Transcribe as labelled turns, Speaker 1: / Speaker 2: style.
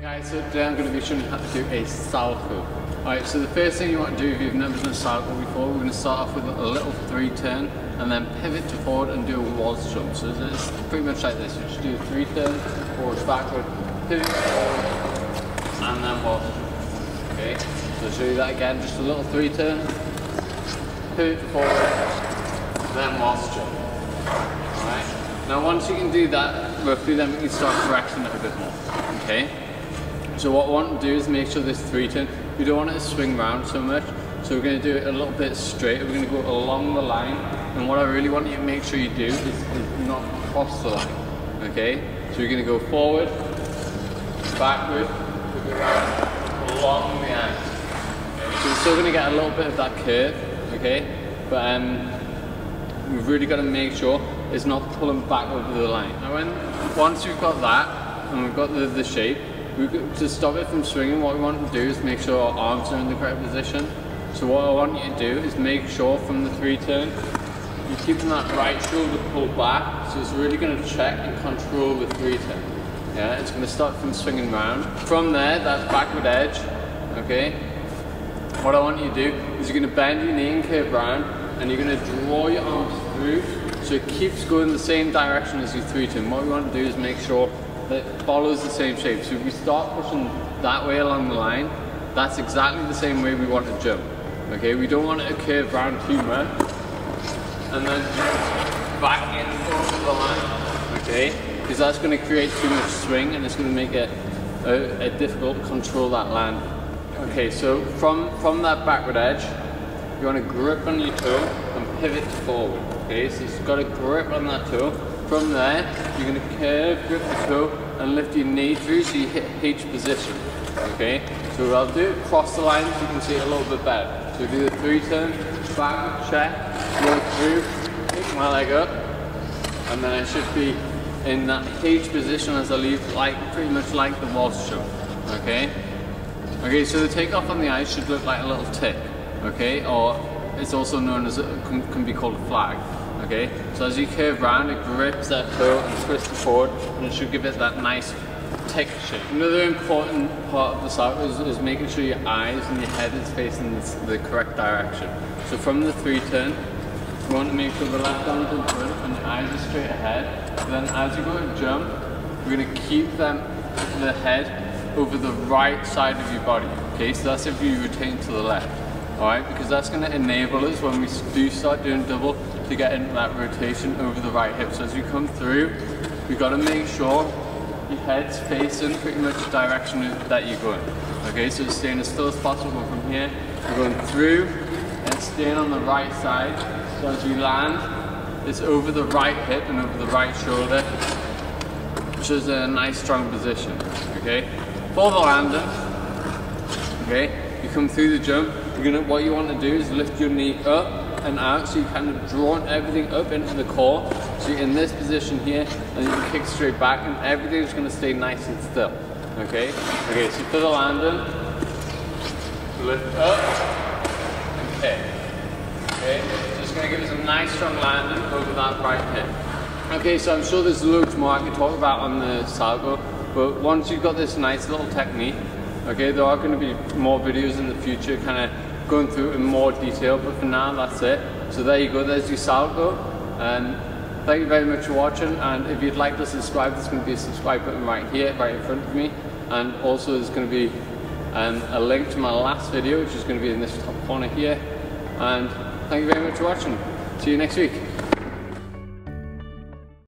Speaker 1: Guys, so today I'm going to be showing you how to do a Salchow. Alright, so the first thing you want to do if you've never done a Salchow before, we're going to start off with a little 3-turn and then pivot to forward and do a waltz jump. So it's pretty much like this. You just do a 3-turn, forward, backward, pivot forward, and then waltz jump. Okay, so I'll show you that again. Just a little 3-turn, pivot forward, then waltz jump. Alright, now once you can do that roughly, then we can start correcting it a bit more. Okay. So what I want to do is make sure this 3-turn, we don't want it to swing round so much. So we're going to do it a little bit straight. We're going to go along the line. And what I really want you to make sure you do is not cross the line. Okay? So you're going to go forward, backward, along the end. Okay? So we're still going to get a little bit of that curve. Okay? But we've really got to make sure it's not pulling back over the line. Now once we've got that, and we've got the shape, to stop it from swinging, what we want to do is make sure our arms are in the correct position. So what I want you to do is make sure from the 3-turn, you're keeping that right shoulder pulled back, so it's really going to check and control the 3-turn. Yeah, it's going to start from swinging round. From there, that backward edge, okay, what I want you to do is you're going to bend your knee and curve round, and you're going to draw your arms through, so it keeps going the same direction as your 3-turn. What we want to do is make sure that follows the same shape. So if we start pushing that way along the line, that's exactly the same way we want to jump. Okay, we don't want it to curve round too much and then back in over the line. Okay, because that's going to create too much swing and it's going to make it difficult to control that land. Okay, so from that backward edge, you want to grip on your toe and pivot forward. Okay, so you've got to grip on that toe. From there, you're going to curve, grip the toe, and lift your knee through so you hit H position. Okay? So I'll do it across the line so you can see it a little bit better. So do the 3-turn, backward check, go through, pick my leg up, and then I should be in that H position as I leave, pretty much like the waltz jump. Okay? Okay, so the takeoff on the ice should look like a little tick. Okay? Or it's also known as, can be called a flag. Okay, so as you curve round, it grips that toe and twists it forward, and it should give it that nice tick shape. Another important part of the Salchow is making sure your eyes and your head is facing the correct direction. So from the 3-turn, you want to make sure the left arm's in front and your eyes are straight ahead. Then as you go to jump, you're going to keep the head over the right side of your body. Okay, so that's if you rotate to the left. Alright, because that's going to enable us when we do start doing double to get into that rotation over the right hip. So as you come through, you've got to make sure your head's facing pretty much the direction that you're going. Okay, so staying as still as possible from here. You're going through and staying on the right side. So as you land, it's over the right hip and over the right shoulder, which is a nice strong position. Okay, for the landing, okay, you come through the jump. What you want to do is lift your knee up and out, so you kind of draw everything up into the core. So you're in this position here, and you can kick straight back, and everything's going to stay nice and still. Okay. Okay. So for the landing, lift up and kick. Okay. So it's going to give us a nice strong landing over that right hip. Okay. So I'm sure there's loads more I could talk about on the Salchow, but once you've got this nice little technique, okay, there are going to be more videos in the future, kind of going through it in more detail, but for now that's it. So there you go, there's your Salchow, and thank you very much for watching. And if you'd like to subscribe, there's going to be a subscribe button right here, right in front of me, and also there's going to be a link to my last video, which is going to be in this top corner here. And thank you very much for watching. See you next week.